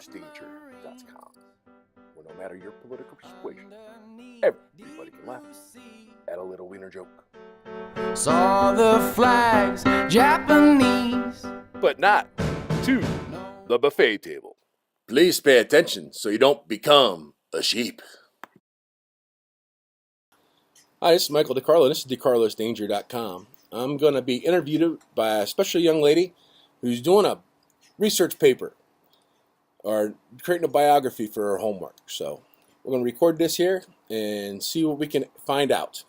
DecarlosDanger.com, where no matter your political persuasion, everybody can laugh at a little wiener joke. Saw the flags, Japanese, but not to the buffet table. Please pay attention so you don't become a sheep. Hi, this is Michael DeCarlo. This is DecarlosDanger.com. I'm going to be interviewed by a special young lady who's doing a research paper or creating a biography for her homework. So we're going to record this here and see what we can find out.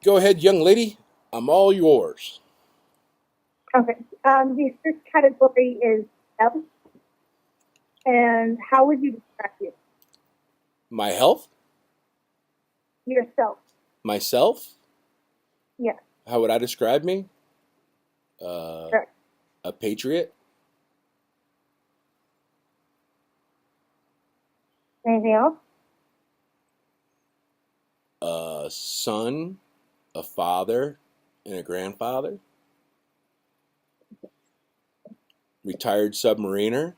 Go ahead, young lady. I'm all yours. Okay. The first category is health. And how would you describe you? My health? Yourself. Myself? Yes. How would I describe me? Sure. A patriot? Anything else? A son, a father, and a grandfather. Retired submariner.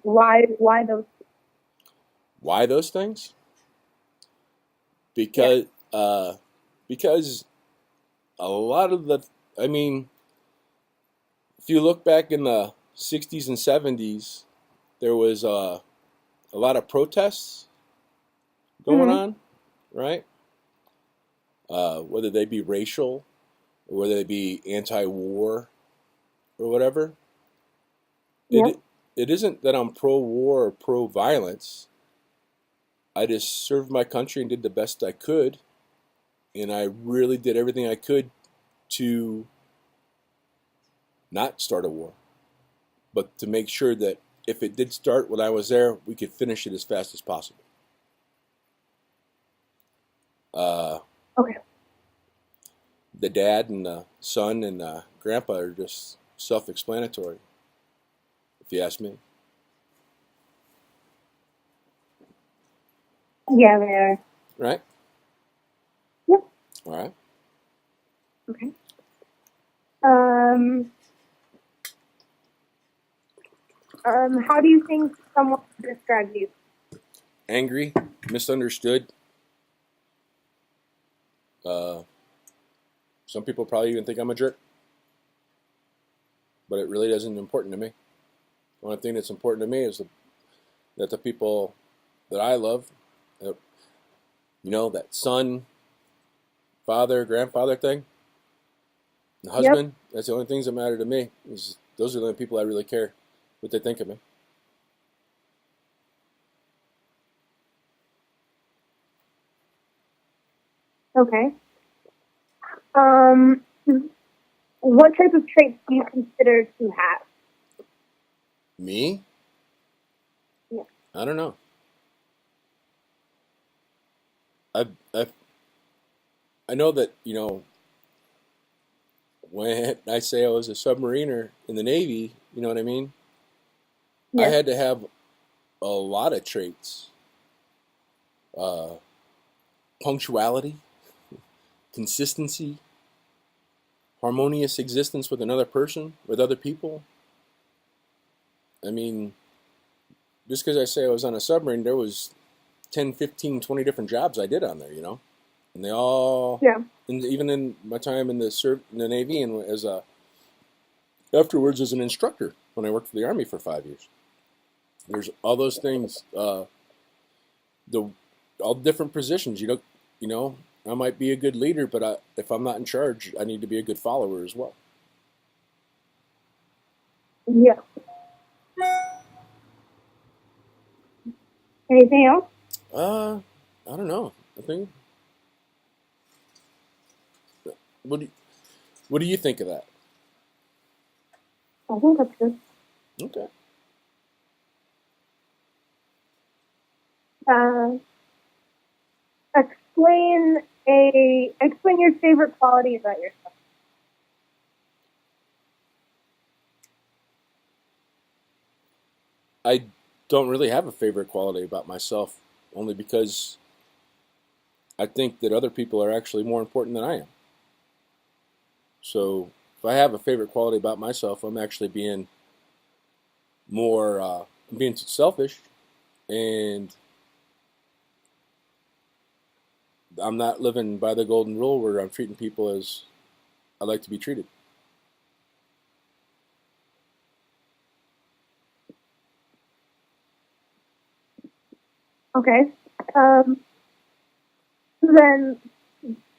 Why those? Why those things? Because because a lot of the, I mean, if you look back in the 60s and 70s, there was a lot of protests going on, right? Whether they be racial or whether they be anti-war or whatever. Yep. It isn't that I'm pro-war or pro-violence. I just served my country and did the best I could. And I really did everything I could to not start a war. But to make sure that if it did start when I was there, we could finish it as fast as possible. Okay. The dad and the son and the grandpa are just self-explanatory, if you ask me. Yeah, they are. Right? Yep. All right. Okay. How do you think someone would describe you? Angry, misunderstood. Some people probably even think I'm a jerk, but it really isn't important to me. The only thing that's important to me is that the people that I love, that son, father, grandfather thing, the husband, that's the only things that matter to me. Those are the only people I really care what they think of me. Okay. What type of traits do you consider to have? Me? Yeah. I don't know. I know that, when I say I was a submariner in the Navy, you know what I mean? Yes. I had to have a lot of traits. Punctuality, consistency, harmonious existence with another person, with other people. I mean, just because I say I was on a submarine, there was 10, 15, 20 different jobs I did on there, And they all, and even in my time in the Navy and afterwards as an instructor when I worked for the Army for 5 years. There's all those things, all different positions. I might be a good leader, but if I'm not in charge, I need to be a good follower as well. Yeah. Anything else? I don't know. I think. What do you think of that? I think that's good. Okay. Explain your favorite quality about yourself. I don't really have a favorite quality about myself, only because I think that other people are actually more important than I am. So if I have a favorite quality about myself, I'm actually being selfish, and I'm not living by the golden rule where I'm treating people as I like to be treated. Okay. Um, then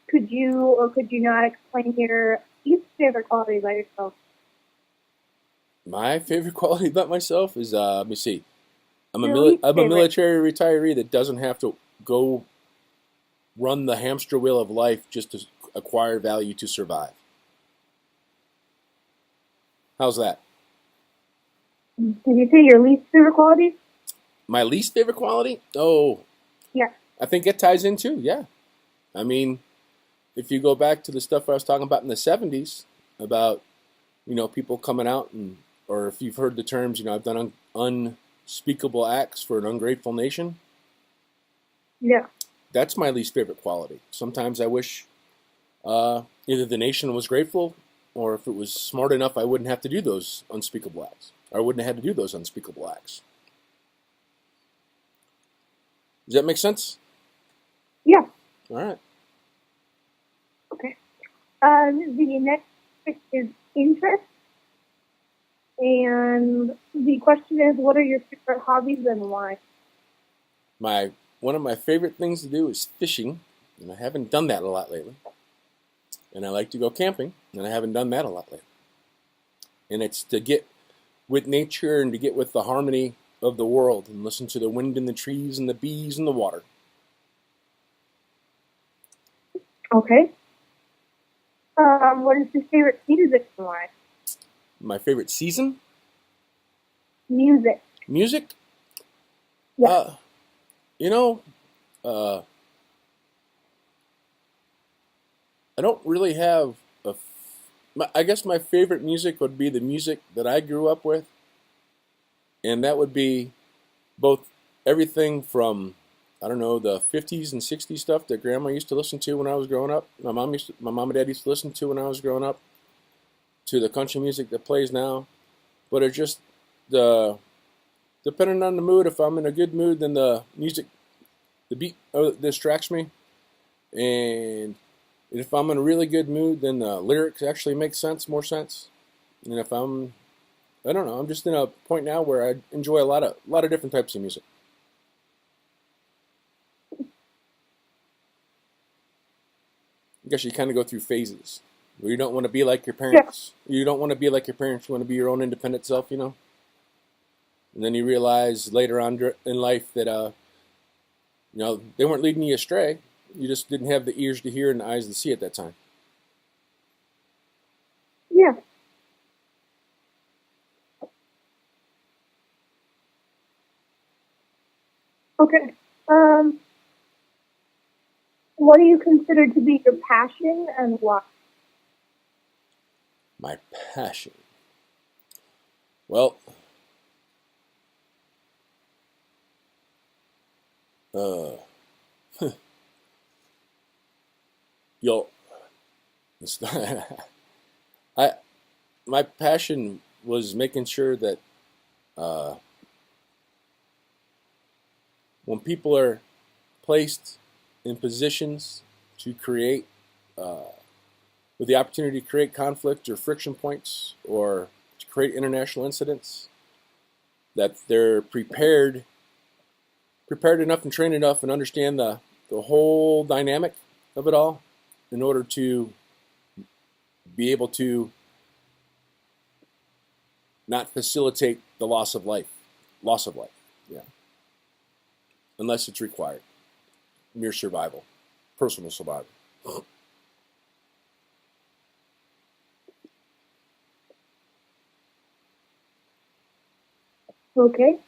could you or could you not explain your least favorite quality about yourself? My favorite quality about myself is, let me see, Your least I'm a favorite. military retiree that doesn't have to go run the hamster wheel of life just to acquire value to survive. How's that? Did you say your least favorite quality? My least favorite quality? Oh, Yeah. I think it ties in too. Yeah. I mean, if you go back to the stuff I was talking about in the 70s about, people coming out or if you've heard the terms, I've done unspeakable acts for an ungrateful nation. Yeah. That's my least favorite quality. Sometimes I wish either the nation was grateful, or if it was smart enough, I wouldn't have to do those unspeakable acts. Or I wouldn't have had to do those unspeakable acts. Does that make sense? Yeah. All right. Okay. The next topic is interest. And the question is, what are your favorite hobbies and why? One of my favorite things to do is fishing, and I haven't done that a lot lately. And I like to go camping, and I haven't done that a lot lately. And it's to get with nature and to get with the harmony of the world and listen to the wind in the trees and the bees in the water. Okay. What is your favorite music and why? My favorite season? Music. Music? Yeah. Uh, you know, uh, I don't really have I guess my favorite music would be the music that I grew up with, and that would be both everything from, I don't know, the 50s and 60s stuff that Grandma used to listen to when I was growing up. My mom and Dad used to listen to when I was growing up, to the country music that plays now. But it's just the depending on the mood. If I'm in a good mood, then the beat distracts me, and if I'm in a really good mood, then the lyrics actually make more sense. And if I don't know, I'm just in a point now where I enjoy a lot of different types of music. I guess you kind of go through phases where you don't want to be like your Yeah. parents. You don't want to be like your parents. You want to be your own independent self. And then you realize later on in life that they weren't leading you astray. You just didn't have the ears to hear and the eyes to see at that time. Yeah. Okay. What do you consider to be your passion and why? My passion. Well, uh, you'll. I my passion was making sure that uh, when people are placed in positions to create, with the opportunity to create conflict or friction points or to create international incidents, that they're prepared enough and trained enough and understand the whole dynamic of it all in order to be able to not facilitate the loss of life, yeah, unless it's required, mere survival, personal survival. Okay.